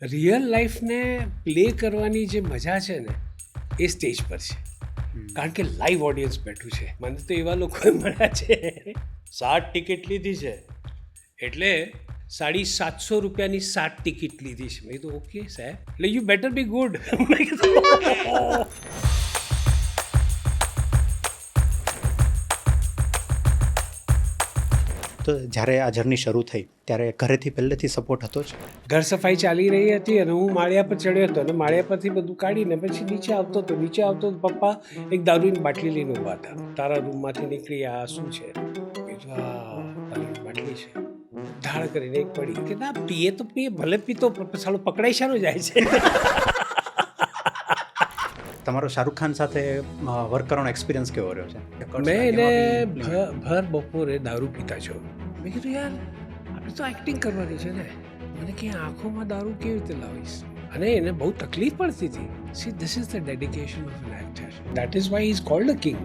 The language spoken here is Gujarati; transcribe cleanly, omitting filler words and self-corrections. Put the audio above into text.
રિયલ લાઈફને પ્લે કરવાની જે મજા છે ને એ સ્ટેજ પર છે, કારણ કે લાઈવ ઓડિયન્સ બેઠું છે. મને તો એવા લોકો મળ્યા છે 60 ટિકિટ લીધી છે. એટલે 750 રૂપિયાની 7 ટિકિટ લીધી છે. મેં કીધું ઓકે સાહેબ, એટલે યુ બેટર બી ગુડ. મેં કીધું તો જ્યારે આ જર્ની શરૂ થઈ ત્યારે ઘરેથી પહેલેથી સપોર્ટ હતો જ? ઘર સફાઈ ચાલી રહી હતી અને હું માળિયા પર ચડ્યો હતો અને માળિયા પરથી બધું કાઢીને પછી નીચે આવતો હતો. નીચે આવતો તો પપ્પા એક દારૂની બાટલી લઈને ઊભા હતા. તારા રૂમમાંથી નીકળી આ શું છે? કીધું આ દારૂની બાટલી છે. ધાડ કરીને એક પડી કે ના પીએ તો પીએ, ભલે પીતો સાલું પકડાઈ શાનું જાય છે. તમારો શાહરૂખ ખાન સાથે વર્ક કરવાનો એક્સપિરિયન્સ કેવો રહ્યો છે? મેં એને ભર બપોરે દારૂ પીતા છો. મેં કીધું યાર આપણે તો એક્ટિંગ કરવાની છે ને, મને કે આંખોમાં દારૂ કેવી રીતે લાવીશ? અને એને બહુ તકલીફ પડતી હતી. See this is the dedication of N actor. That is why he is called a king.